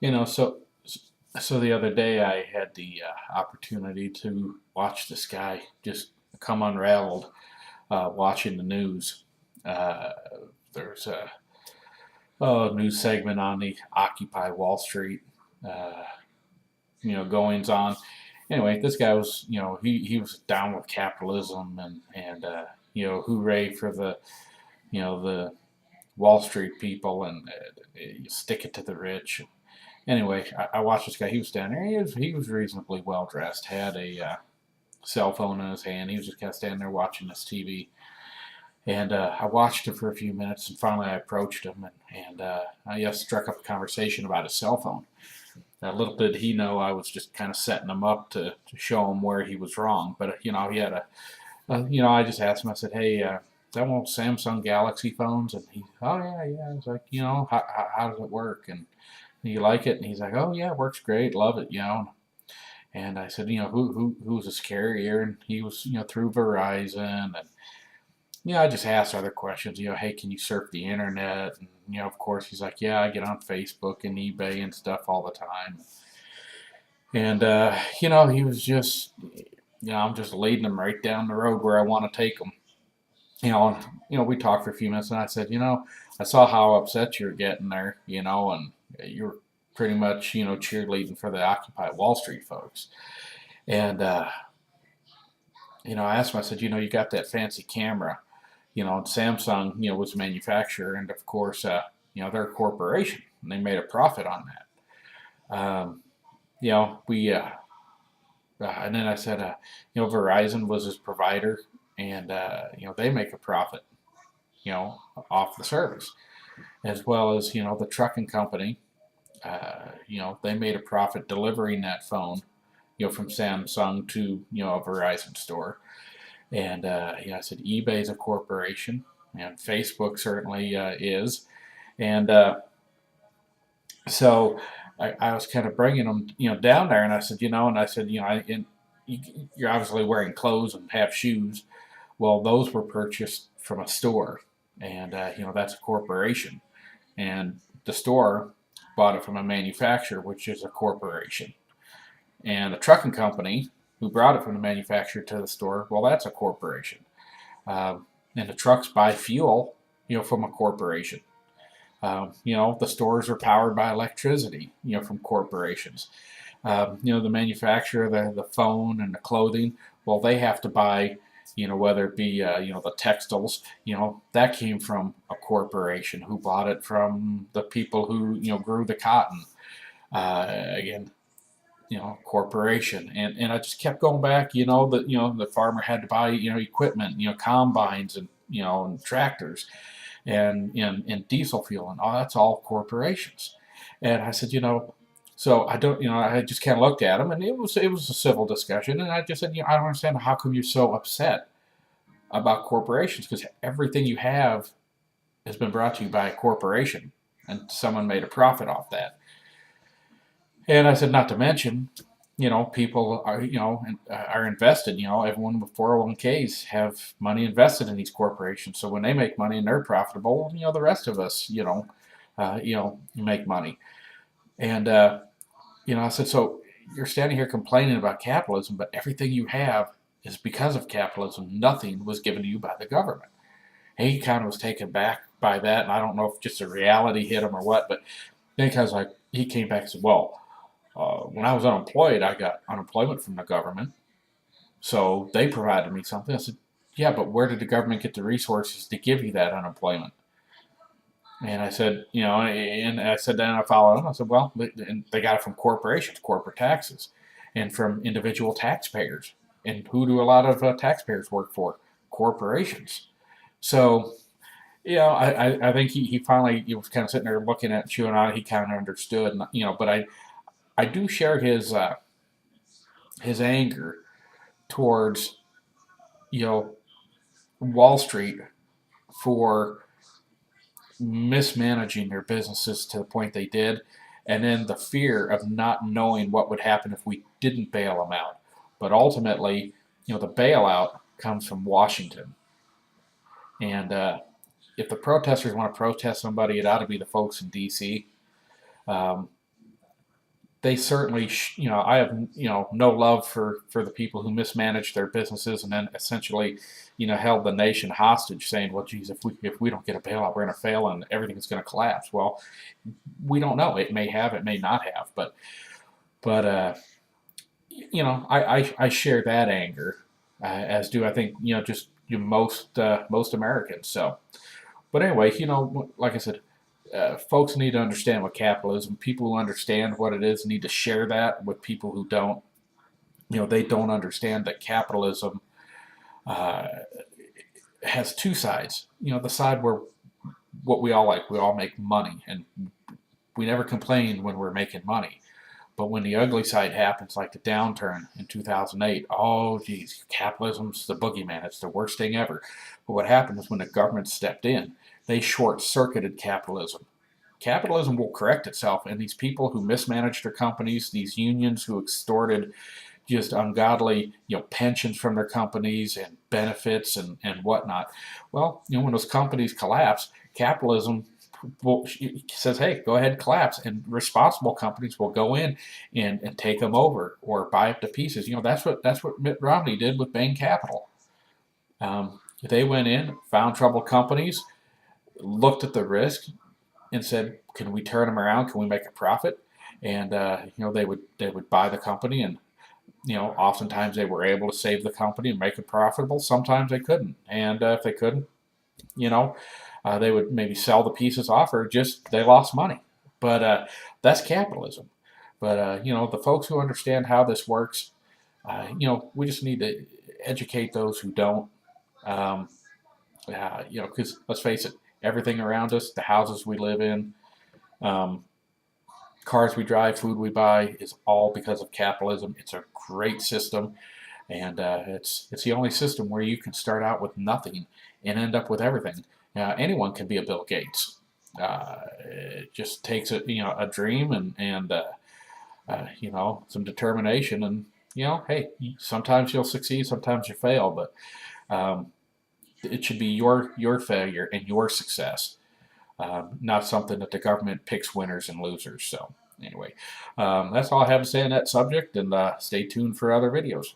You know, so the other day I had the opportunity to watch this guy just come unraveled watching the news. Uh, there's a news segment on the Occupy Wall Street, uh, goings on. Anyway, this guy was, he was down with capitalism and hooray for the Wall Street people and stick it to the rich. Anyway, I watched this guy. He was down there. He was reasonably well dressed. Had a cell phone in his hand. He was just kind of standing there watching this TV. And I watched him for a few minutes, and finally I approached him and I just struck up a conversation about his cell phone. Little did he know I was just kind of setting him up to show him where he was wrong. But he had I just asked him. I said, "Hey, that one Samsung Galaxy phones?" And "Oh yeah, yeah." I was like, how does it work? And you like it? And he's like, "Oh yeah, it works great, love it." And I said, who's this carrier? And he was, through Verizon. And I just asked other questions. Hey, can you surf the internet? And of course, he's like, "Yeah, I get on Facebook and eBay and stuff all the time." And he was just, I'm just leading him right down the road where I want to take him. We talked for a few minutes, and I said, I saw how upset you're getting there, and you're pretty much, cheerleading for the Occupy Wall Street folks. And, I asked him, I said, you got that fancy camera, and Samsung, was a manufacturer, and of course, they're a corporation, and they made a profit on that. And then I said, Verizon was his provider, and, they make a profit, off the service, as well as, the trucking company. They made a profit delivering that phone, from Samsung to, a Verizon store. And, I said, eBay is a corporation, and Facebook certainly is. And so I was kind of bringing them, down there, and I said, you're obviously wearing clothes and have shoes. Well, those were purchased from a store, and, that's a corporation. And the store bought it from a manufacturer, which is a corporation. And a trucking company who brought it from the manufacturer to the store, well, that's a corporation. And the trucks buy fuel, from a corporation. The stores are powered by electricity, from corporations. The manufacturer, the phone and the clothing, well, they have to buy, whether it be, the textiles, that came from a corporation who bought it from the people who, grew the cotton. Again, corporation. And I just kept going back, the farmer had to buy, equipment, combines and tractors and diesel fuel and all that's all corporations. And I said, so I don't, I just kind of looked at him, and it was a civil discussion, and I just said, I don't understand how come you're so upset about corporations, because everything you have has been brought to you by a corporation, and someone made a profit off that. And I said, not to mention, people are, are invested. Everyone with 401ks have money invested in these corporations. So when they make money and they're profitable, the rest of us, make money. And I said, so you're standing here complaining about capitalism, but everything you have is because of capitalism. Nothing was given to you by the government. And he kind of was taken back by that, and I don't know if just a reality hit him or what, but then he came back and said, well, when I was unemployed, I got unemployment from the government, so they provided me something. I said, yeah, but where did the government get the resources to give you that unemployment? And I said, then I followed him. I said, well, they got it from corporations, corporate taxes, and from individual taxpayers. And who do a lot of taxpayers work for? Corporations. So, I think he finally was kind of sitting there looking at chewing on it. He kind of understood, but I do share his anger towards, Wall Street for mismanaging their businesses to the point they did, and then the fear of not knowing what would happen if we didn't bail them out. But ultimately, the bailout comes from Washington, and if the protesters want to protest somebody, it ought to be the folks in D.C. they certainly, I have, no love for the people who mismanaged their businesses and then essentially, held the nation hostage, saying, "Well, geez, if we don't get a bailout, we're going to fail and everything's going to collapse." Well, we don't know. It may have, it may not have, but I share that anger, as do I think just most Americans. So, but anyway, like I said, folks need to understand what capitalism. People who understand what it is need to share that with people who don't. They don't understand that capitalism uh, has two sides. The side where what we all like, we all make money, and we never complain when we're making money. But when the ugly side happens, like the downturn in 2008, oh, geez, capitalism's the boogeyman. It's the worst thing ever. But what happened is when the government stepped in, they short circuited capitalism. Capitalism will correct itself, and these people who mismanaged their companies, these unions who extorted just ungodly, pensions from their companies and benefits and whatnot. Well, when those companies collapse, capitalism says, "Hey, go ahead and collapse," and responsible companies will go in and take them over or buy up to pieces. That's what Mitt Romney did with Bain Capital. They went in, found troubled companies, looked at the risk, and said, "Can we turn them around? Can we make a profit?" And they would buy the company, and oftentimes they were able to save the company and make it profitable. Sometimes they couldn't, and if they couldn't, you know, they would maybe sell the pieces off, or just they lost money. But that's capitalism. But the folks who understand how this works, we just need to educate those who don't. Um, because let's face it, everything around us, the houses we live in, um, cars we drive, food we buy, is all because of capitalism. It's a great system, and it's the only system where you can start out with nothing and end up with everything. Anyone can be a Bill Gates. It just takes a dream and some determination, and hey, sometimes you'll succeed, sometimes you fail, but um, it should be your failure and your success, not something that the government picks winners and losers. So anyway, that's all I have to say on that subject, and stay tuned for other videos.